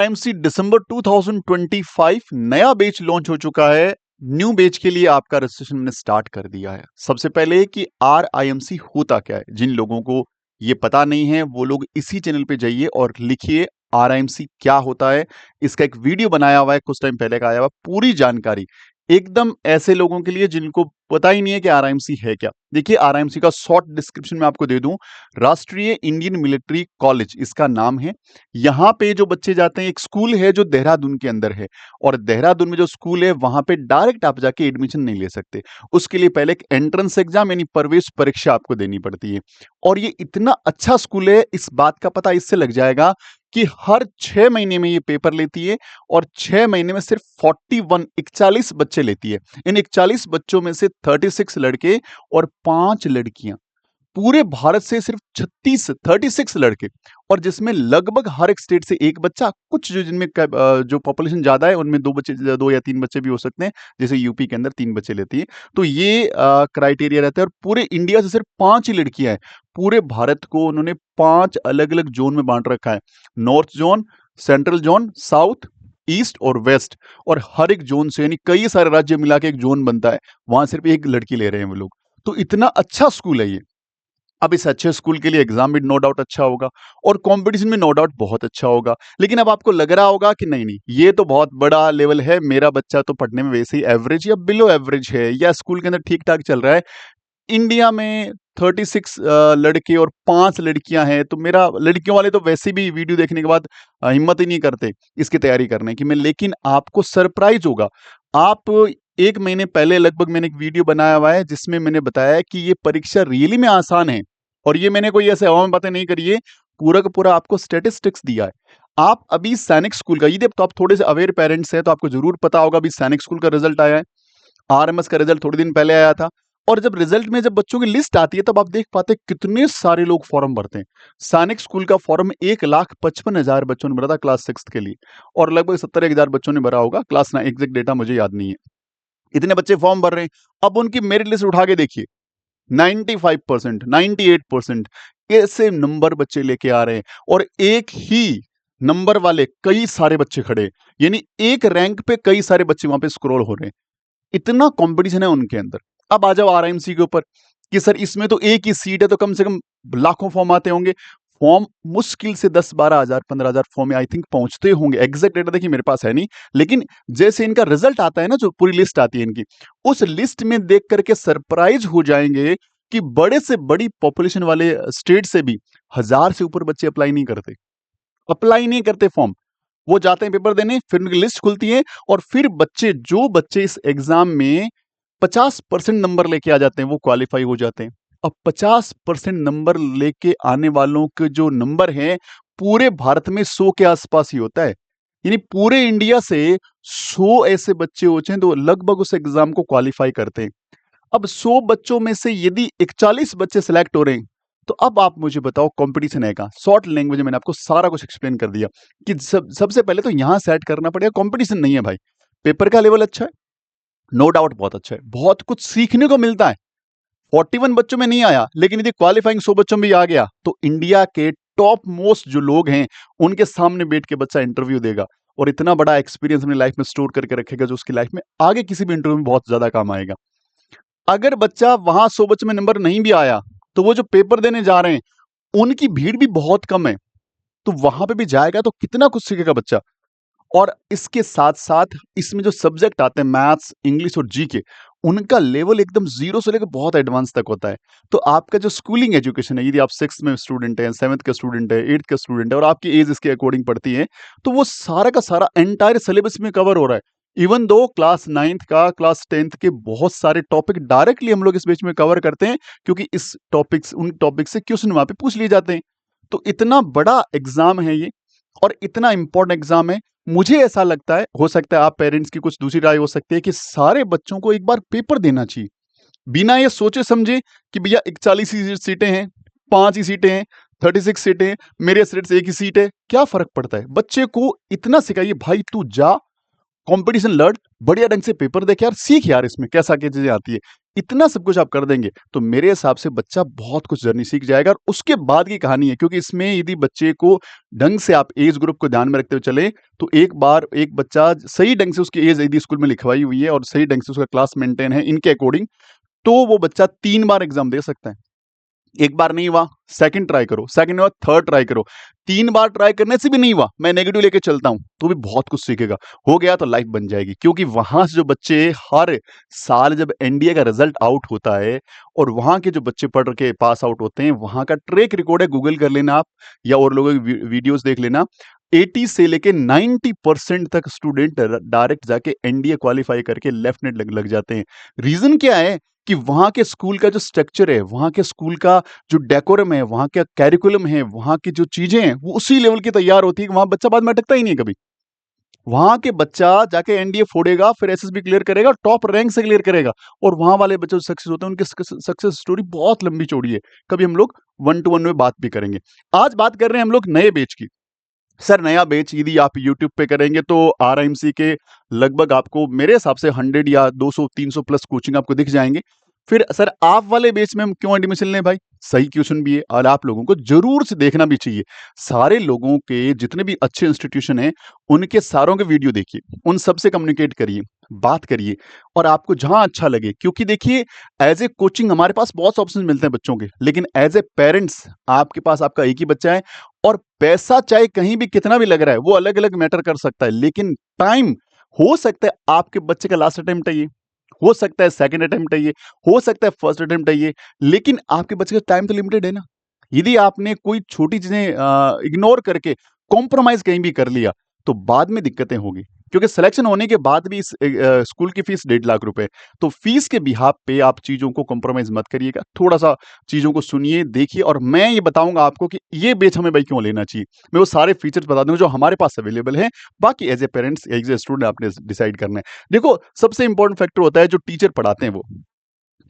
IMC दिसंबर 2025 नया batch launch हो चुका है। न्यू बैच के लिए आपका रजिस्ट्रेशन मैंने स्टार्ट कर दिया है। सबसे पहले कि आरआईएमसी होता क्या है, जिन लोगों को ये पता नहीं है वो लोग इसी चैनल पे जाइए और लिखिए आरआईएमसी क्या होता है। इसका एक वीडियो बनाया हुआ है, कुछ टाइम पहले का आया हुआ, पूरी जानकारी एकदम ऐसे लोगों के लिए जिनको पता ही नहीं है कि आरआईएमसी है क्या। देखिए, आरआईएमसी का शॉर्ट डिस्क्रिप्शन में आपको दे दूं, राष्ट्रीय इंडियन मिलिट्री कॉलेज इसका नाम है। यहाँ पे जो बच्चे जाते हैं, एक स्कूल है जो देहरादून के अंदर है, और देहरादून में जो स्कूल है वहां पे डायरेक्ट आप जाके एडमिशन नहीं ले सकते। उसके लिए पहले एक एंट्रेंस एग्जाम यानी प्रवेश परीक्षा आपको देनी पड़ती है। और ये इतना अच्छा स्कूल है, इस बात का पता इससे लग जाएगा कि हर 6 महीने में ये पेपर लेती है, और 6 महीने में सिर्फ 41 बच्चे लेती है। इन 41 बच्चों में से 36 लड़के और 5 लड़कियां। पूरे भारत से सिर्फ 36 लड़के, और जिसमें लगभग हर एक स्टेट से एक बच्चा, कुछ जो जिनमें जो पॉपुलेशन ज्यादा है उनमें 2 बच्चे, 2 या 3 बच्चे भी हो सकते हैं, जैसे यूपी के अंदर 3 बच्चे लेती है। तो ये क्राइटेरिया रहता है, और पूरे इंडिया से सिर्फ 5 ही लड़कियां हैं। पूरे भारत को उन्होंने 5 अलग अलग जोन में बांट रखा है, north zone, central zone, south, east और वेस्ट। और हर एक जोन से यानी कई सारे राज्य मिला के एक जोन बनता है, वहां सिर्फ एक लड़की ले रहे हैं वो लोग। तो इतना अच्छा स्कूल है ये। अब इस अच्छे स्कूल के लिए एग्जाम भी नो डाउट अच्छा होगा, और कंपटीशन में नो डाउट बहुत अच्छा होगा। लेकिन अब आपको लग रहा होगा कि नहीं नहीं, ये तो बहुत बड़ा लेवल है, मेरा बच्चा तो पढ़ने में वैसे ही एवरेज या बिलो एवरेज है, या स्कूल के अंदर ठीक ठाक चल रहा है। इंडिया में 36 लड़के और 5 लड़कियां हैं, तो मेरा लड़कियों वाले तो वैसे भी वीडियो देखने के बाद हिम्मत ही नहीं करते इसकी तैयारी करने की। मैं लेकिन आपको सरप्राइज होगा। आप 1 महीने पहले लगभग मैंने एक वीडियो बनाया हुआ है जिसमें मैंने बताया कि ये परीक्षा रियली में आसान है, और ये मैंने कोई ऐसे हवा में बातें नहीं करी है, पूरा का पूरा आपको स्टेटिस्टिक्स दिया है। आप अभी सैनिक स्कूल का, ये तो आप थोड़े से अवेयर पेरेंट्स हैं तो आपको जरूर पता होगा, अभी सैनिक स्कूल का रिजल्ट आया है। आरएमएस का रिजल्ट थोड़े दिन पहले आया था, और जब रिजल्ट में जब बच्चों की लिस्ट आती है तब आप देख पाते हैं कितने सारे लोग फॉर्म भरते हैं। सैनिक स्कूल का फॉर्म 1,55,000 बच्चों ने भरा था क्लास 6 के लिए, और लगभग 70,000 बच्चों ने भरा होगा क्लास 9, एग्जैक्ट डेटा मुझे याद नहीं है। इतने बच्चे फॉर्म भर रहे हैं। अब उनकी मेरिट लिस्ट उठा के देखिए, 95%, 98% ऐसे नंबर बच्चे लेके आ रहे हैं, और एक ही नंबर वाले कई सारे बच्चे खड़े हैं। यानी एक रैंक पे कई सारे बच्चे वहां पे स्क्रॉल हो रहे हैं। इतना कंपटीशन है उनके अंदर। अब आ जाओ आरएमसी के ऊपर कि सर इसमें तो एक ही सीट है, तो कम से कम लाखों फॉर्म आते होंगे। फॉर्म मुश्किल से 10-12 हजार 15 हजार फॉर्म आई थिंक पहुंचते होंगे, एग्जैक्ट डेटा देखिए मेरे पास है नहीं। लेकिन जैसे इनका रिजल्ट आता है ना, जो पूरी लिस्ट आती है इनकी, उस लिस्ट में देख करके सरप्राइज हो जाएंगे कि बड़े से बड़ी पॉपुलेशन वाले स्टेट से भी 1000 से ऊपर बच्चे अप्लाई नहीं करते फॉर्म। वो जाते हैं पेपर देने, फिर उनकी लिस्ट खुलती है, और फिर जो बच्चे इस एग्जाम में 50% नंबर लेके आ जाते हैं वो क्वालिफाई हो जाते हैं। अब 50% नंबर लेके आने वालों के जो नंबर हैं, पूरे भारत में 100 के आसपास ही होता है। यानी पूरे इंडिया से 100 ऐसे बच्चे होते हैं तो लगभग उस एग्जाम को क्वालिफाई करते हैं। अब 100 बच्चों में से यदि 41 बच्चे सिलेक्ट हो रहे हैं, तो अब आप मुझे बताओ कंपटीशन है कहाँ। शॉर्ट लैंग्वेज में मैंने आपको सारा कुछ एक्सप्लेन कर दिया कि सबसे पहले तो यहां सेट करना पड़ेगा, कंपटीशन नहीं है भाई। पेपर का लेवल अच्छा है, नो डाउट बहुत अच्छा है, बहुत कुछ सीखने को मिलता है। 41 बच्चों में नहीं आया, लेकिन यदि क्वालिफाइंग 100 बच्चों में भी आ गया तो इंडिया के टॉप मोस्ट जो लोग हैं उनके सामने बैठ के बच्चा इंटरव्यू देगा, और इतना बड़ा एक्सपीरियंस अपनी लाइफ में स्टोर करके रखेगा जो उसकी लाइफ में आगे किसी भी इंटरव्यू में बहुत ज्यादा काम आएगा। अगर बच्चा वहां 100 बच्चों में नंबर नहीं भी आया, तो वो जो पेपर देने जा रहे हैं उनकी भीड़ भी बहुत कम है, तो वहां पे भी जाएगा तो कितना कुछ सीखेगा बच्चा। और इसके साथ साथ इसमें जो सब्जेक्ट आते हैं, मैथ्स, इंग्लिश और जीके, उनका लेवल एकदम जीरो से लेकर बहुत एडवांस तक होता है। तो आपका जो स्कूलिंग एजुकेशन है, यदि आप 6th में स्टूडेंट हैं, 7th का स्टूडेंट है, 8th का स्टूडेंट है, और आपकी एज इसके अकॉर्डिंग पड़ती है, तो वो सारा का सारा एंटायर सिलेबस में कवर हो रहा है। इवन दो क्लास 9th का, क्लास 10th के बहुत सारे टॉपिक डायरेक्टली हम लोग इस बीच में कवर करते हैं, क्योंकि उन टॉपिक से क्वेश्चन वहां पे पूछ लिए जाते हैं। तो इतना बड़ा एग्जाम है ये, और इतना इंपॉर्टेंट एग्जाम है। मुझे ऐसा लगता है, हो सकता है आप पेरेंट्स की कुछ दूसरी राय हो सकती है, कि सारे बच्चों को एक बार पेपर देना चाहिए, बिना ये सोचे समझे कि भैया 41 ही सीटें हैं, 5 ही सीटें हैं, 36 सीटें हैं, मेरे स्टेट से एक ही सीट है, क्या फर्क पड़ता है। बच्चे को इतना सिखाइए, भाई तू जा, कंपटीशन लड़, बढ़िया ढंग से पेपर दे के यार सीख यार इसमें कैसा क्या चीजें आती है। इतना सब कुछ आप कर देंगे तो मेरे हिसाब से बच्चा बहुत कुछ जर्नी सीख जाएगा और उसके बाद की कहानी है, क्योंकि इसमें यदि बच्चे को ढंग से आप एज ग्रुप को ध्यान में रखते हुए चले तो एक बार एक बच्चा सही ढंग से उसकी एज यदि स्कूल में लिखवाई हुई है और सही ढंग से उसका क्लास मेंटेन है इनके अकॉर्डिंग, तो वो बच्चा 3 बार एग्जाम दे सकता है। एक बार नहीं हुआ, सेकंड ट्राई करो, सेकंड हुआ, थर्ड ट्राई करो। 3 बार ट्राई करने से भी नहीं हुआ, मैं नेगेटिव लेके चलता हूँ, तो भी बहुत कुछ सीखेगा। हो गया तो लाइफ बन जाएगी, क्योंकि वहाँ से जो बच्चे हर साल जब एनडीए का रिजल्ट आउट होता है और वहाँ के जो बच्चे पढ़ के पास आउट होते हैं, वहाँ का ट्रैक रिकॉर्ड है, गूगल कर लेना आप या और लोगों की वीडियोस देख लेना। 80 से लेके 90% तक स्टूडेंट डायरेक्ट जाके एनडीए क्वालिफाई करके लेफ्ट नेट लग जाते हैं। रीजन क्या है कि वहाँ के स्कूल का जो स्ट्रक्चर है, वहाँ के स्कूल का जो डेकोरम है, वहाँ का कैरिकुलम है, वहाँ की जो चीजें हैं, वो उसी लेवल की तैयार होती है कि वहाँ बच्चा बाद में अटकता ही नहीं है कभी। वहाँ के बच्चा जाके एनडीए फोड़ेगा, फिर एसएसबी क्लियर करेगा, टॉप रैंक से क्लियर करेगा और वहाँ वाले बच्चे जो सक्सेस होते हैं, उनकी सक्सेस स्टोरी बहुत लंबी चौड़ी है। कभी हम लोग वन टू वन में बात भी करेंगे। आज बात कर रहे हैं हम लोग नए बैच की। सर नया बैच यदि आप यूट्यूब पे करेंगे तो आरआईएमसी के लगभग आपको मेरे हिसाब से 100 या 200 300 प्लस कोचिंग आपको दिख जाएंगे। फिर सर आप वाले बैच में हम क्यों एडमिशन लें भाई? सही क्वेश्चन भी है और आप लोगों को जरूर से देखना भी चाहिए। सारे लोगों के जितने भी अच्छे इंस्टीट्यूशन हैं उनके सारों के वीडियो देखिए, उन सबसे कम्युनिकेट करिए, बात करिए और आपको जहां अच्छा लगे, क्योंकि देखिए एज ए कोचिंग हमारे पास बहुत से ऑप्शन मिलते हैं बच्चों के, लेकिन एज ए पेरेंट्स आपके पास आपका एक ही बच्चा है और पैसा चाहे कहीं भी कितना भी लग रहा है वो अलग अलग मैटर कर सकता है, लेकिन टाइम हो सकता है आपके बच्चे का लास्ट अटेम्प्ट है ये, हो सकता है सेकंड अटेम्प्ट है ये, हो सकता है फर्स्ट अटेम्प्ट है ये, लेकिन आपके बच्चे का टाइम तो लिमिटेड है ना। यदि आपने कोई छोटी चीजें इग्नोर करके कॉम्प्रोमाइज कहीं भी कर लिया तो बाद में दिक्कतें होगी, क्योंकि सिलेक्शन होने के बाद भी स्कूल की फीस 1.5 लाख रुपए, तो फीस के बिहाफ पे आप चीजों को कॉम्प्रोमाइज मत करिएगा, थोड़ा सा चीजों को सुनिए देखिए और मैं ये बताऊंगा आपको कि ये बैच हमें भाई क्यों लेना चाहिए। मैं वो सारे फीचर्स बता दूंगा जो हमारे पास अवेलेबल है, बाकी as a parents as a student आपने डिसाइड करना है। देखो सबसे इंपॉर्टेंट फैक्टर होता है जो टीचर पढ़ाते हैं वो,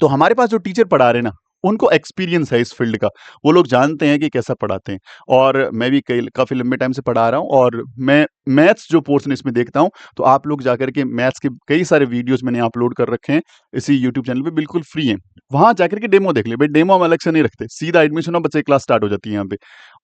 तो हमारे पास जो टीचर पढ़ा रहे हैं ना उनको एक्सपीरियंस है इस फील्ड का, वो लोग जानते हैं कि कैसा पढ़ाते हैं। और मैं भी कई काफी लंबे टाइम से पढ़ा रहा हूँ और मैं मैथ्स जो पोर्शन इसमें देखता हूँ, तो आप लोग जाकर के मैथ्स के कई सारे वीडियोस मैंने अपलोड कर रखे हैं इसी यूट्यूब चैनल पे, बिल्कुल फ्री है। वहां जाकर के डेमो देख ले भाई, डेमो हम अलग से नहीं रखते, सीधा एडमिशन हो बच्चे की क्लास स्टार्ट हो जाती है यहाँ पे।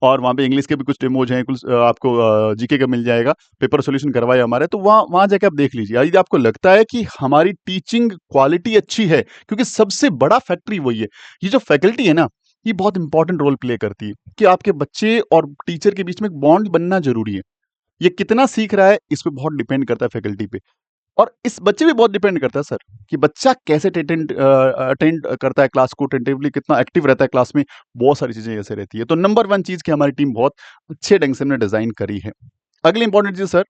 और वहाँ पे इंग्लिश के भी कुछ डेमोज हैं, कुछ आपको जीके का मिल जाएगा, पेपर सोल्यूशन करवाए हमारे, तो वहाँ वहाँ जाके आप देख लीजिए। यदि आपको लगता है कि हमारी टीचिंग क्वालिटी अच्छी है, क्योंकि सबसे बड़ा फैक्ट्री वही है, ये जो फैकल्टी है ना ये बहुत इंपॉर्टेंट रोल प्ले करती है कि आपके बच्चे और टीचर के बीच में एक बॉन्ड बनना जरूरी है। ये कितना सीख रहा है इस पे बहुत डिपेंड करता है फैकल्टी पे, और इस बच्चे पे बहुत डिपेंड करता है सर कि बच्चा कैसे अटेंड अटेंड करता है क्लास को, अटेंटिवली कितना एक्टिव रहता है क्लास में। बहुत सारी चीजें ऐसे रहती है, तो नंबर वन चीज की हमारी टीम बहुत अच्छे ढंग से हमने डिजाइन करी है। अगली इंपॉर्टेंट चीज सर,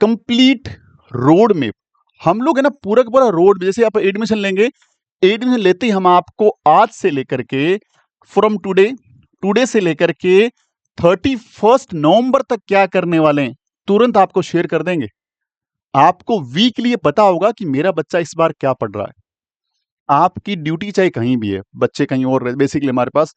कंप्लीट रोड मैप। हम लोग है ना पूरा का पूरा रोड, जैसे आप एडमिशन लेंगे, एडमिशन लेते ही हम आपको आज से लेकर के फ्रॉम टुडे, टुडे से लेकर के 31 नवंबर तक क्या करने वाले हैं तुरंत आपको शेयर कर देंगे। आपको वीकली ये पता होगा कि मेरा बच्चा इस बार क्या पढ़ रहा है। आपकी ड्यूटी चाहे कहीं भी है, बच्चे कहीं और रहे, बेसिकली हमारे पास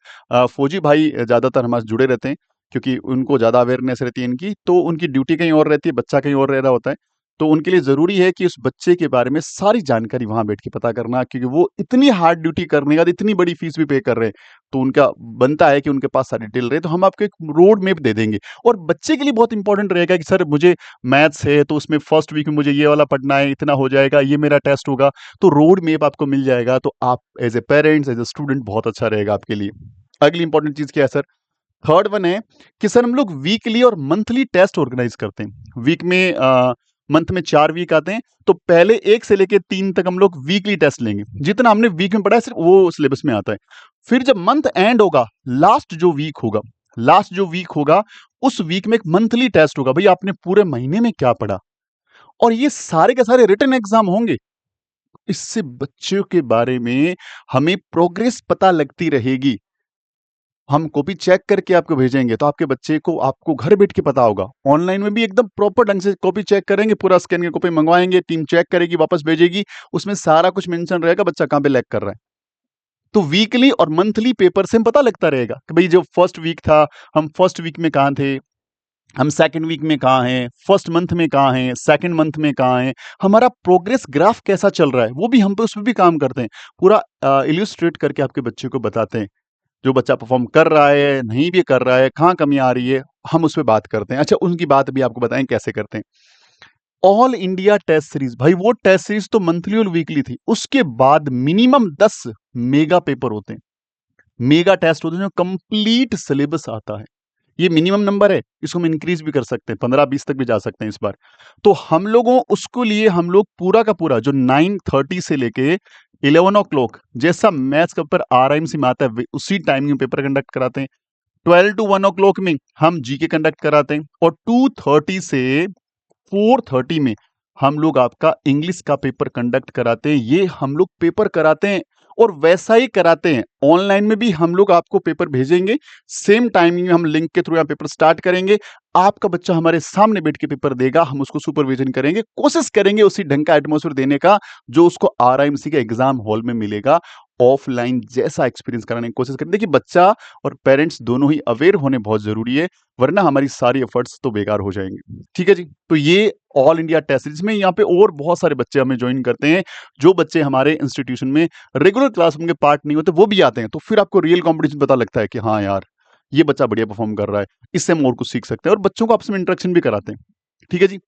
फौजी भाई ज्यादातर हमारे जुड़े रहते हैं, क्योंकि उनको ज्यादा अवेयरनेस रहती है इनकी, तो उनकी ड्यूटी कहीं और रहती है, बच्चा कहीं और रह रहा होता है, तो उनके लिए जरूरी है कि उस बच्चे के बारे में सारी जानकारी वहां बैठ के पता करना, क्योंकि वो इतनी हार्ड ड्यूटी करने के बाद इतनी बड़ी फीस भी पे कर रहे हैं, तो उनका बनता है कि उनके पास सारी डिटेल रहे। तो हम आपको एक रोड मैप दे देंगे, और बच्चे के लिए बहुत इंपॉर्टेंट रहेगा कि सर मुझे मैथ्स है तो उसमें फर्स्ट वीक में मुझे ये वाला पढ़ना है, इतना हो जाएगा, ये मेरा टेस्ट होगा, तो रोड मैप आपको मिल जाएगा, तो आप as a parents as a student बहुत अच्छा रहेगा आपके लिए। अगली इंपॉर्टेंट चीज क्या है सर? थर्ड वन है कि सर हम लोग वीकली और मंथली टेस्ट ऑर्गेनाइज करते हैं। वीक में मंथ में 4 वीक आते हैं, तो पहले 1 से लेके 3 तक हम लोग वीकली टेस्ट लेंगे, जितना हमने वीक में पढ़ा है सिर्फ वो सिलेबस में आता है। फिर जब मंथ एंड होगा, लास्ट जो वीक होगा, लास्ट जो वीक होगा उस वीक में एक मंथली टेस्ट होगा, भाई आपने पूरे महीने में क्या पढ़ा, और ये सारे के सारे रिटन एग्जाम होंगे। इससे बच्चों के बारे में हमें प्रोग्रेस पता लगती रहेगी। हम कॉपी चेक करके आपको भेजेंगे तो आपके बच्चे को आपको घर बैठ के पता होगा। ऑनलाइन में भी एकदम प्रॉपर ढंग से कॉपी चेक करेंगे, पूरा स्कैन के कॉपी मंगवाएंगे, टीम चेक करेगी, वापस भेजेगी, उसमें सारा कुछ मेंशन रहेगा बच्चा कहाँ पे लैग कर रहा है। तो वीकली और मंथली पेपर से हम पता लगता रहेगा कि भाई जो फर्स्ट वीक था, हम फर्स्ट वीक में कहाँ थे, हम सेकंड वीक में कहाँ हैं, फर्स्ट मंथ में कहाँ हैं, सेकंड मंथ में कहाँ हैं, हमारा प्रोग्रेस ग्राफ कैसा चल रहा है, वो भी हम पे उस पे भी काम करते हैं। पूरा इल्यूस्ट्रेट करके आपके बच्चे को बताते हैं। जो बच्चा परफॉर्म कर रहा है, नहीं भी कर रहा है, कहाँ कमी आ रही है, हम उस पे बात करते हैं। अच्छा, उनकी बात भी आपको बताएं कैसे करते हैं। ऑल इंडिया टेस्ट सीरीज, भाई वो टेस्ट सीरीज तो मंथली और वीकली थी, उसके बाद मिनिमम 10 मेगा पेपर होते हैं, मेगा टेस्ट होते हैं, जो कंप्लीट सिलेबस आता है। ये मिनिमम नंबर है, इसको हम इंक्रीज भी कर सकते हैं, 15-20 तक भी जा सकते हैं इस बार। तो हम लोगों उसको लिए हम लोग पूरा का पूरा जो 9:30 से लेके 11 o'clock जैसा मैथ्स का पेपर आरआईएमसी में आता है उसी टाइमिंग में पेपर कंडक्ट कराते हैं। 12 to 1 o'clock में हम जीके कंडक्ट कराते हैं, और 2:30 से 4:30 में हम लोग आपका इंग्लिश का पेपर कंडक्ट कराते हैं। ये हम लोग पेपर कराते हैं और वैसा ही कराते हैं, ऑनलाइन में भी हम लोग आपको पेपर भेजेंगे, सेम टाइमिंग में हम लिंक के थ्रू यहाँ पेपर स्टार्ट करेंगे। आपका बच्चा हमारे सामने बैठ के पेपर देगा, हम उसको सुपरविजन करेंगे, कोशिश करेंगे उसी ढंग का एटमॉस्फेयर देने का जो उसको आरआईएमसी के एग्जाम हॉल में मिलेगा। ऑफलाइन जैसा एक्सपीरियंस कराने की कोशिश करें। देखिए, बच्चा और पेरेंट्स दोनों ही अवेयर होने बहुत जरूरी है, वरना हमारी सारी एफर्ट्स तो बेकार हो जाएंगे। ठीक है जी, तो ये ऑल इंडिया टेस्ट सीरीज में यहाँ पे और बहुत सारे बच्चे हमें ज्वाइन करते हैं। जो बच्चे हमारे इंस्टीट्यूशन में रेगुलर क्लासरूम के पार्ट नहीं होते वो भी आते हैं, तो फिर आपको रियल कंपटीशन पता लगता है कि हाँ यार, ये बच्चा बढ़िया परफॉर्म कर रहा है, इससे हम और कुछ सीख सकते हैं, और बच्चों को आपस में इंटरेक्शन भी कराते हैं। ठीक है जी,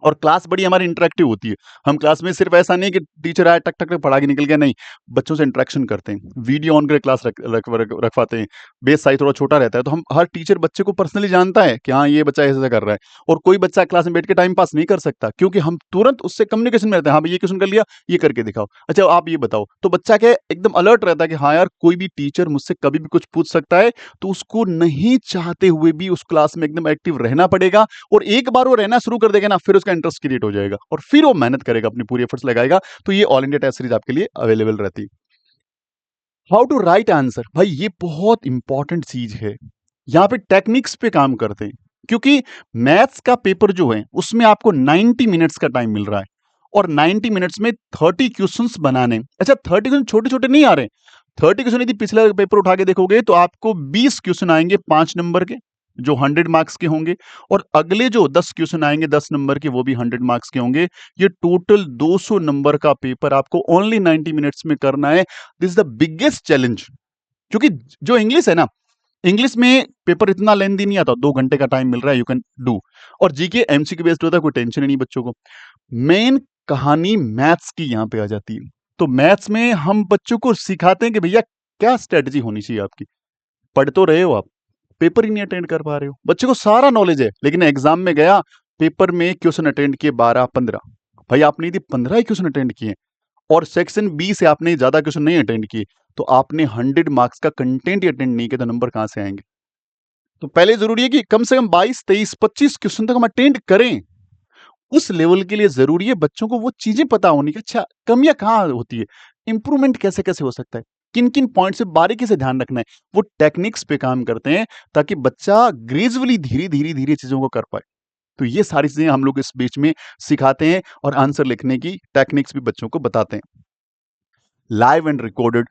और क्लास बड़ी हमारी इंटरेक्टिव होती है। हम क्लास में सिर्फ ऐसा नहीं कि टीचर आया टक टक टक पढ़ा के निकल गया, नहीं, बच्चों से इंटरेक्शन करते हैं, वीडियो ऑन करके क्लास रखवाते हैं। बेस साइज थोड़ा छोटा रहता है, तो हम हर टीचर बच्चे को पर्सनली जानता है कि हाँ, ये बच्चा ऐसा कर रहा है। और कोई बच्चा क्लास में बैठ के टाइम पास नहीं कर सकता, क्योंकि हम तुरंत उससे कम्युनिकेशन में रहते हैं। हाँ भाई, ये क्वेश्चन कर लिया, ये करके दिखाओ, अच्छा आप ये बताओ। तो बच्चा क्या है, एकदम अलर्ट रहता है कि हाँ यार, कोई भी टीचर मुझसे कभी भी कुछ पूछ सकता है, तो उसको नहीं चाहते हुए भी उस क्लास में एकदम एक्टिव रहना पड़ेगा। और एक बार वो रहना शुरू कर देगा ना, फिर उसका इंटरेस्ट क्रिएट हो जाएगा और फिर वो मेहनत करेगा, अपनी पूरी एफर्ट्स लगाएगा। तो ये ऑल इंडिया टेस्ट सीरीज आपके लिए अवेलेबल रहती है। हाउ टू राइट आंसर, भाई ये बहुत इंपॉर्टेंट चीज है। यहाँ पे टेक्निक्स पे काम करते हैं, क्योंकि मैथ्स का पेपर जो है उसमें आपको 90 मिनट्स का टाइम मिल रहा है, और 90 मिनट्स में 30 क्वेश्चंस बनाने। अच्छा, 30 क्वेश्चन छोटे छोटे नहीं आ रहे। 30 क्वेश्चन यदि पिछला पेपर उठा के देखोगे तो आपको 20 क्वेश्चन आएंगे 5 नंबर के, जो 100 मार्क्स के होंगे, और अगले जो 10 क्वेश्चन आएंगे 10 नंबर के, वो भी 100 मार्क्स के होंगे। ये टोटल 200 नंबर का पेपर आपको ओनली 90 मिनट्स में करना है। This is the biggest challenge, क्योंकि जो इंग्लिश है ना, इंग्लिश में पेपर इतना लेंथी नहीं आता, 2 घंटे का टाइम मिल रहा है, यू कैन डू। और जीके एमसीक्यू बेस्ड होता है, कोई टेंशन ही नहीं बच्चों को। मेन कहानी मैथ्स की यहाँ पे आ जाती है। तो मैथ्स में हम बच्चों को सिखाते हैं कि भैया क्या स्ट्रेटजी होनी चाहिए आपकी। पढ़ तो रहे हो आप, पेपर ही नहीं अटेंड कर पा रहे हो। बच्चे को सारा नॉलेज है, लेकिन एग्जाम में गया, पेपर में क्वेश्चन अटेंड किए 12-15, भाई आपने यदि 15 ही क्वेश्चन अटेंड किए और सेक्शन बी से आपने ज्यादा क्वेश्चन नहीं अटेंड किए, तो आपने 100 मार्क्स का कंटेंट ही अटेंड नहीं किया, तो नंबर कहां से आएंगे। तो पहले जरूरी है कि कम से कम 22-23-25 क्वेश्चन तक हम अटेंड करें। उस लेवल के लिए जरूरी है बच्चों को वो चीजें पता होनी कि अच्छा, कमियां कहाँ होती है, इंप्रूवमेंट कैसे कैसे हो सकता है, किन किन पॉइंट से बारीकी से ध्यान रखना है। वो टेक्निक्स पे काम करते हैं, ताकि बच्चा ग्रेजुअली धीरे धीरे धीरे चीजों को कर पाए। तो ये सारी चीजें हम लोग इस बीच में सिखाते हैं, और आंसर लिखने की टेक्निक्स भी बच्चों को बताते हैं। लाइव एंड रिकॉर्डेड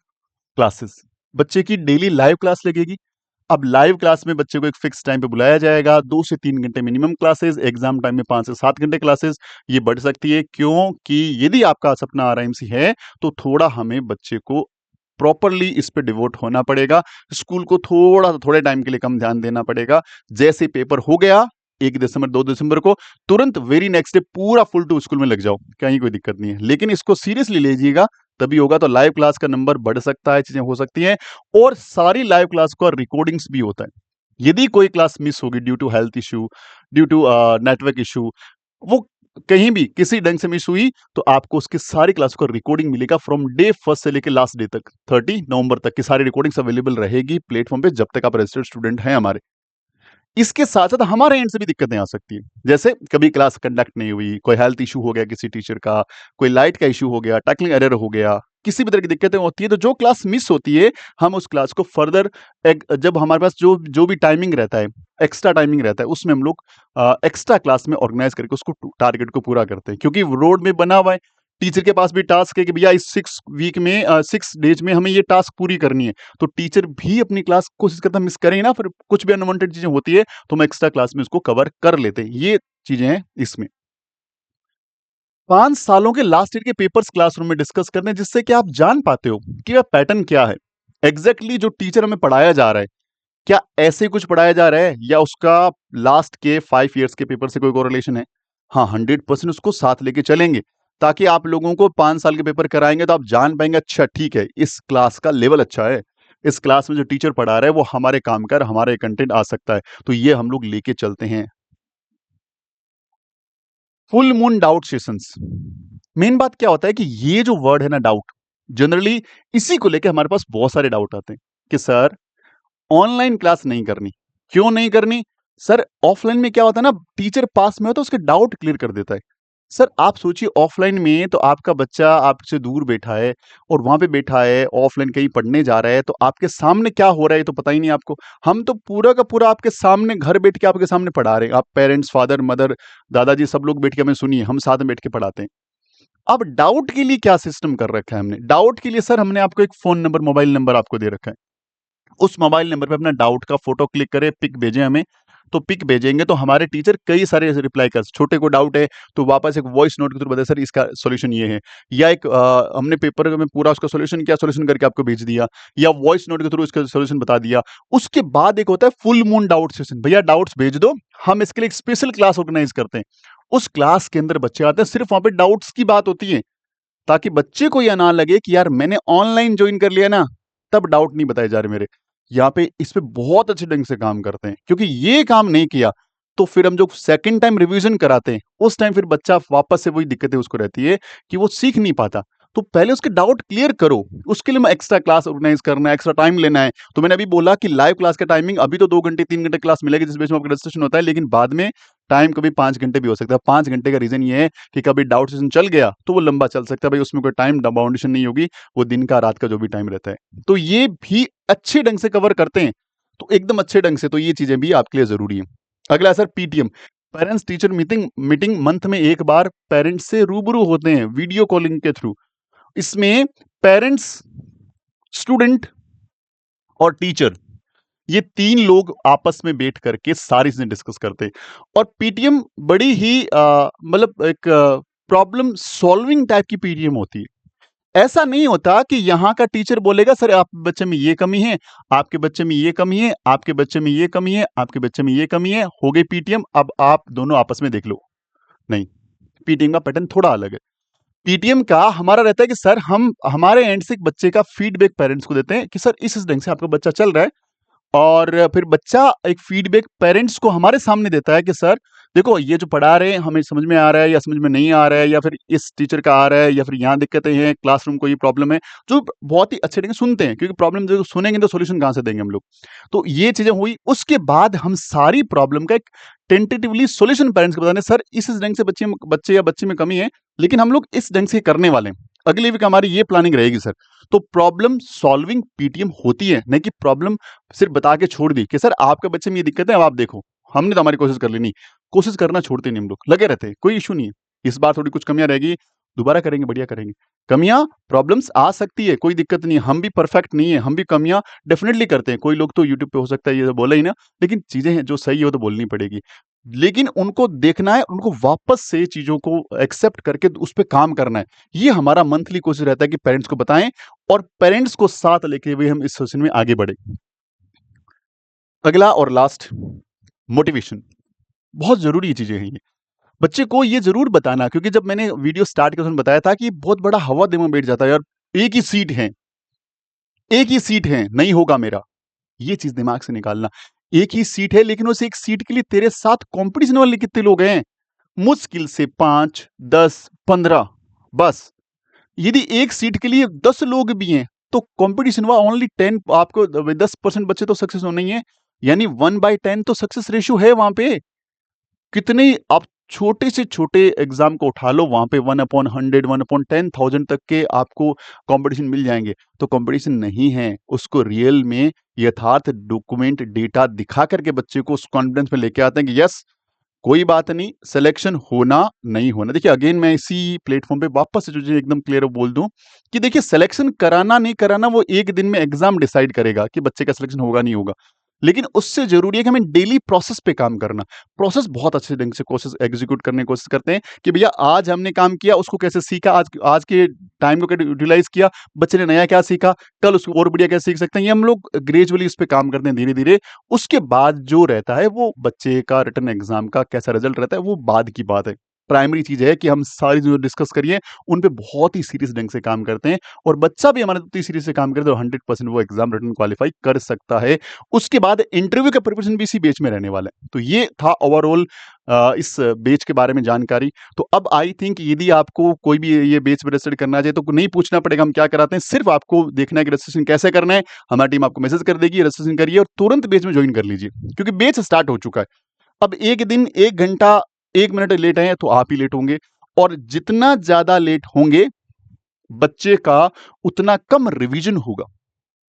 क्लासेस, बच्चे की डेली लाइव क्लास लगेगी। अब लाइव क्लास में बच्चे को एक फिक्स टाइम पे बुलाया जाएगा, 2 से 3 घंटे मिनिमम क्लासेस, एग्जाम टाइम में 5 से 7 घंटे क्लासेस। ये बढ़ सकती है, क्योंकि यदि आपका सपना आरआईएमसी है, तो थोड़ा हमें बच्चे को प्रॉपरली इस पे डिवोट होना पड़ेगा। स्कूल को थोड़े टाइम के लिए कम ध्यान देना पड़ेगा। जैसे पेपर हो गया 1 दिसंबर 2 दिसंबर को, तुरंत वेरी नेक्स्ट डे पूरा फुल टू स्कूल में लग जाओ, कहीं कोई दिक्कत नहीं है। लेकिन इसको सीरियसली लीजिएगा, तभी होगा। तो लाइव क्लास का नंबर बढ़ सकता है, चीजें हो सकती हैं। और सारी लाइव क्लास का रिकॉर्डिंग्स भी होता है। यदि कोई क्लास मिस होगी due to health issue, due to network issue, वो कहीं भी किसी ढंग से मिस हुई, तो आपको उसकी सारी क्लास का रिकॉर्डिंग मिलेगा, फ्रॉम डे फर्स्ट से लेकर लास्ट डे तक, 30 नवंबर तक की सारी रिकॉर्डिंग्स अवेलेबल रहेगी प्लेटफॉर्म पे, जब तक आप रजिस्टर्ड स्टूडेंट हैं हमारे। इसके साथ साथ हमारे एंड से भी दिक्कतें आ सकती है, जैसे कभी क्लास कंडक्ट नहीं हुई, कोई हेल्थ इशू हो गया किसी टीचर का, कोई लाइट का इशू हो गया, टेक्निकल एरर हो गया, किसी भी तरह की दिक्कतें होती है, तो जो क्लास मिस होती है, हम उस क्लास को फर्दर जब हमारे पास जो जो भी टाइमिंग रहता है, एक्स्ट्रा टाइमिंग रहता है, उसमें हम लोग एक्स्ट्रा क्लास में ऑर्गेनाइज करके उसको टारगेट को पूरा करते हैं। क्योंकि रोड में बना हुआ है, टीचर के पास भी टास्क है कि भैया इस 6 वीक में 6 डेज में हमें ये टास्क पूरी करनी है, तो टीचर भी अपनी क्लास कोशिश करता है मिस करें ना, फिर कुछ भी अनवांटेड चीजें होती है तो हम एक्स्ट्रा क्लास में उसको कवर कर लेते हैं। ये चीजें हैं इसमें। 5 सालों के लास्ट ईयर के पेपर्स क्लासरूम में डिस्कस करने हैं, जिससे कि आप जान पाते हो कि वह पैटर्न क्या है, एग्जैक्टली जो टीचर हमें पढ़ाया जा रहा है क्या ऐसे कुछ पढ़ाया जा रहा है या उसका लास्ट के 5 ईयर्स के पेपर से कोई कोरिलेशन है। हाँ, 100% उसको साथ लेके चलेंगे, ताकि आप लोगों को 5 साल के पेपर कराएंगे तो आप जान पाएंगे अच्छा ठीक है इस क्लास का लेवल अच्छा है, इस क्लास में जो टीचर पढ़ा रहा है वो हमारे काम का हमारे कंटेंट आ सकता है, तो ये हम लोग लेके चलते हैं। Full moon doubt sessions, main बात क्या होता है कि ये जो वर्ड है ना डाउट, जनरली इसी को लेके हमारे पास बहुत सारे डाउट आते हैं कि सर ऑनलाइन क्लास नहीं करनी, क्यों नहीं करनी? सर ऑफलाइन में क्या होता है ना, टीचर पास में हो तो उसके डाउट क्लियर कर देता है। सर आप सोचिए ऑफलाइन में तो आपका बच्चा आपसे दूर बैठा है और वहां पे बैठा है, ऑफलाइन कहीं पढ़ने जा रहा है तो आपके सामने क्या हो रहा है ये तो पता ही नहीं आपको। हम तो पूरा का पूरा आपके सामने घर बैठ के आपके सामने पढ़ा रहे हैं, आप पेरेंट्स, फादर, मदर, दादाजी सब लोग बैठ के हमें सुनिए, हम साथ में बैठ के पढ़ाते हैं। अब डाउट के लिए क्या सिस्टम कर रखा है हमने? डाउट के लिए सर हमने आपको एक फोन नंबर, मोबाइल नंबर आपको दे रखा है। उस मोबाइल नंबर पे अपना डाउट का फोटो क्लिक करें, पिक भेजें हमें, तो पिक भेजेंगे तो हमारे टीचर कई सारे रिप्लाई कर, छोटे को डाउट है तो वापस एक वॉइस नोट के थ्रू बताए सर इसका सॉल्यूशन ये है, या एक हमने पेपर में पूरा उसका सॉल्यूशन किया, सॉल्यूशन करके आपको भेज दिया, या वॉइस नोट के थ्रू इसका सॉल्यूशन बता दिया। उसके बाद एक होता है फुल मून डाउट सेशन, भैया डाउट्स भेज दो, हम इसके लिए एक स्पेशल क्लास ऑर्गेनाइज करते हैं। उस क्लास के अंदर बच्चे आते हैं, सिर्फ वहां पे डाउट्स की बात होती है, ताकि बच्चे को यह ना लगे कि यार मैंने ऑनलाइन ज्वाइन कर लिया ना तब डाउट नहीं बताए जा रहे मेरे। यहाँ पे इस पे बहुत अच्छे ढंग से काम करते हैं, क्योंकि ये काम नहीं किया तो फिर हम जो सेकंड टाइम रिवीजन कराते हैं उस टाइम फिर बच्चा वापस से वही दिक्कतें उसको रहती है कि वो सीख नहीं पाता। तो पहले उसके डाउट क्लियर करो, उसके लिए मैं एक्स्ट्रा क्लास ऑर्गेनाइज करना है, एक्स्ट्रा टाइम लेना है। तो मैंने अभी बोला कि लाइव क्लास का टाइमिंग अभी तो 2 घंटे 3 घंटे क्लास मिलेगी जिस बीच में आपका रजिस्ट्रेशन होता है, लेकिन बाद में टाइम कभी 5 घंटे भी हो सकता है। 5 घंटे का रीजन ये है कि कभी डाउट सेशन चल गया तो वो लंबा चल सकता है, भाई उसमें कोई टाइम बाउंडेशन नहीं होगी, वो दिन का रात का जो भी टाइम रहता है, तो ये भी अच्छे ढंग से कवर करते हैं। तो एकदम अच्छे ढंग से, तो ये चीजें भी आपके लिए जरूरी है। अगला sir PTM, parents teacher meeting, meeting month में एक बार पेरेंट्स से रूबरू होते हैं वीडियो कॉलिंग के थ्रू। इसमें पेरेंट्स, स्टूडेंट और टीचर, ये 3 लोग आपस में बैठ करके सारी चीजें डिस्कस करते हैं। और पीटीएम बड़ी ही मतलब एक प्रॉब्लम सॉल्विंग टाइप की पीटीएम होती है। ऐसा नहीं होता कि यहाँ का टीचर बोलेगा सर आपके बच्चे में ये कमी है, आपके बच्चे में ये कमी है, आपके बच्चे में ये कमी है, आपके बच्चे में ये कमी है, हो गई पीटीएम, अब आप दोनों आपस में देख लो। नहीं, पीटीएम का पैटर्न थोड़ा अलग है। पीटीएम का हमारा रहता है कि सर हम हमारे एंड से एक बच्चे का फीडबैक पेरेंट्स को देते हैं कि सर इस ढंग से आपका बच्चा चल रहा है, और फिर बच्चा एक फीडबैक पेरेंट्स को हमारे सामने देता है कि सर देखो ये जो पढ़ा रहे हैं हमें समझ में आ रहा है या समझ में नहीं आ रहा है, या फिर इस टीचर का आ रहा है, या फिर यहाँ दिक्कतें हैं, क्लासरूम को ये प्रॉब्लम है, जो बहुत ही अच्छे ढंग से सुनते हैं, क्योंकि प्रॉब्लम जो सुनेंगे तो सॉल्यूशन कहाँ से देंगे हम लोग। तो ये चीजें हुई, उसके बाद हम सारी प्रॉब्लम का एक टेंटेटिवली सॉल्यूशन पेरेंट्स को बताने, सर इस ढंग से बच्चे या बच्चे में कमी है, लेकिन हम लोग इस ढंग से करने वाले हैं, अगली वीक हमारी ये प्लानिंग रहेगी सर। तो प्रॉब्लम सॉल्विंग पीटीएम होती है, नहीं कि प्रॉब्लम सिर्फ बता के छोड़ दी कि सर आपके बच्चे में ये दिक्कत है, अब आप देखो, हमने तो हमारी कोशिश कर ली। नहीं, कोशिश करना छोड़ते नहीं हम लोग, लगे रहते हैं, कोई इशू नहीं है। इस बार थोड़ी कुछ कमियां रहेगी, दोबारा करेंगे, बढ़िया करेंगे। कमियां, प्रॉब्लम्स आ सकती है, कोई दिक्कत नहीं है, हम भी परफेक्ट नहीं है, हम भी कमियां डेफिनेटली करते हैं। कोई लोग तो यूट्यूब पे हो सकता है ये तो बोला ही ना, लेकिन चीजें हैं जो सही है वो तो बोलनी पड़ेगी, लेकिन उनको देखना है, उनको वापस से चीजों को एक्सेप्ट करके उस पर काम करना है। ये हमारा मंथली कोशिश रहता है कि पेरेंट्स को बताएं और पेरेंट्स को साथ लेके हुए हम इस सेशन में आगे बढ़े। अगला और लास्ट, मोटिवेशन, बहुत जरूरी चीजें हैं ये। बच्चे को ये जरूर बताना, क्योंकि जब मैंने वीडियो स्टार्ट किया बताया था कि बहुत बड़ा हवा दिमाग में बैठ जाता है यार, एक ही सीट है, एक ही सीट है, नहीं होगा मेरा, ये चीज दिमाग से निकालना। एक ही सीट है, लेकिन उस एक सीट के लिए तेरे साथ कंपटीशन वाले कितने लोग हैं? मुश्किल से 5, 10, 15, बस। यदि एक सीट के लिए 10 लोग भी हैं तो कंपटीशन हुआ ओनली 10, आपको 10% बच्चे तो सक्सेस होने ही है, यानी 1/10 तो सक्सेस रेशियो है वहां पे। कितने आप छोटे से छोटे एग्जाम को उठा लो, वहां पे 1/100, 1/10,000 तक के आपको कंपटीशन मिल जाएंगे। तो कंपटीशन नहीं है, उसको रियल में यथार्थ डॉक्यूमेंट डेटा दिखा करके बच्चे को उस कॉन्फिडेंस में लेके आते हैं कि यस कोई बात नहीं, सिलेक्शन होना, नहीं होना। देखिए अगेन मैं इसी प्लेटफ़ॉर्म पे वापस से जो चीज़ें एकदम क्लियर बोल दूँ कि देखिए सिलेक्शन कराना नहीं कराना वो एक दिन में एग्ज़ाम डिसाइड करेगा कि बच्चे का सिलेक्शन होगा नहीं होगा। लेकिन उससे ज़रूरी है कि हमें डेली प्रोसेस पे काम करना। प्रोसेस बहुत अच्छे ढंग से कोशिश एग्ज़ीक्यूट करने की कोशिश करते हैं कि भैया आज हमने काम किया, उसको कैसे सीखा, आज आज के टाइम को कैसे यूटिलाइज़ किया, बच्चे ने नया क्या सीखा, कल उसको और बढ़िया क्या सीख सकते हैं। ये हम लोग ग्रेजुअली इस पे काम करते हैं धीरे-धीरे। उसके बाद जो रहता है वो बच्चे का रिटन एग्ज़ाम का कैसा रिज़ल्ट रहता है वो बाद की बात है। प्राइमरी चीज़ है कि हम सारी जो डिस्कस करिए उन पे बहुत ही सीरियस ढंग से काम करते हैं और बच्चा भी हमारा उतनी सीरियस से काम करे तो 100% वो एग्ज़ाम रिटन क्वालीफाई कर सकता है। उसके बाद इंटरव्यू का प्रिपरेशन भी इसी बैच में रहने वाला है। तो ये था ओवरऑल इस बैच के बारे में जानकारी। तो अब आई थिंक यदि आपको कोई भी ये बैच में रजिस्टर करना चाहे तो नहीं पूछना पड़ेगा हम क्या कराते हैं, सिर्फ़ आपको देखना है कि रजिस्ट्रेशन कैसे करना है। हमारी टीम आपको मैसेज कर देगी, रजिस्ट्रेशन करिए और तुरंत बैच में जॉइन कर लीजिए क्योंकि बैच स्टार्ट हो चुका है। अब 1 दिन 1 घंटा 1 मिनट लेट आए हैं तो आप ही लेट होंगे और जितना ज़्यादा लेट होंगे, बच्चे का उतना कम रिवीजन होगा।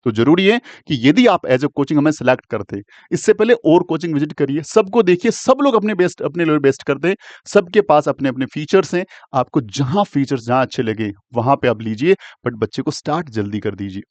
तो ज़रूरी है कि यदि आप एज़ अ कोचिंग हमें सेलेक्ट करते हैं, इससे पहले और कोचिंग विज़िट करिए, सबको देखिए, सब लोग अपने बेस्ट अपने लेवल बेस्ट करते हैं, सबके पास अपने-अपने फीचर्स हैं, आपको जहाँ फीचर्स जहाँ अच्छे लगे, वहाँ पे आप लीजिए, बट बच्चे को स्टार्ट जल्दी कर दीजिए।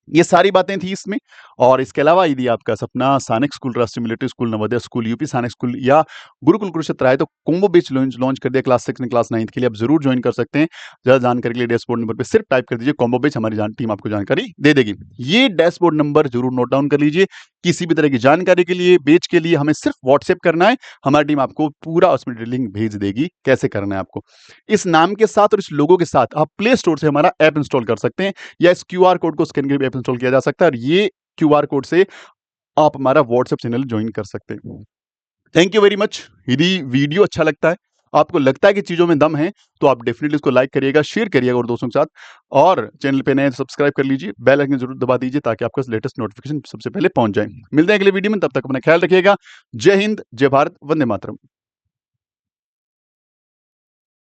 ये सारी बातें थी इसमें और इसके अलावा यदि आपका सपना सैनिक स्कूल, राष्ट्रीय military school, Navodaya school, UP सैनिक स्कूल या गुरुकुल कुरुक्षेत्र है तो कॉम्बो बैच लॉन्च लॉन्च कर दिया क्लास 6 एंड क्लास 9 के लिए आप ज़रूर जॉइन कर सकते हैं। ज़्यादा जानकारी के लिए डैशबोर्ड नंबर पे सिर्फ टाइप कर दीजिए कॉम्बो बैच, हमारी टीम आपको जानकारी दे देगी। ये डैशबोर्ड नंबर ज़रूर नोट डाउन कर लीजिए। किसी भी तरह की जानकारी के लिए, बैच के लिए हमें सिर्फ व्हाट्सएप करना है, हमारी टीम आपको पूरा उसमें लिंक भेज देगी, कैसे करना है आपको। इस नाम के साथ और इस लोगो के साथ आप प्ले स्टोर से हमारा ऐप इंस्टॉल कर सकते हैं या इस क्यूआर कोड को स्कैन करके भी ऐप इंस्टॉल किया जा सकता है और ये क्यूआर कोड से आप हमारा व्हाट्सएप चैनल ज्वाइन कर सकते हैं। Thank you very much. यदि वीडियो अच्छा लगता है, आपको लगता है कि चीज़ों में दम है, तो आप डेफिनिटली इसको लाइक करिएगा, शेयर करिएगा और दोस्तों के साथ और चैनल पे नए हैं तो सब्सक्राइब कर लीजिए, बेल आइकन ज़रूर दबा दीजिए ताकि आपको लेटेस्ट नोटिफिकेशन सबसे पहले पहुँच जाए। मिलते हैं अगले वीडियो में, तब तक अपना ख्याल रखिएगा। जय हिंद, जय भारत, वंदे मातरम।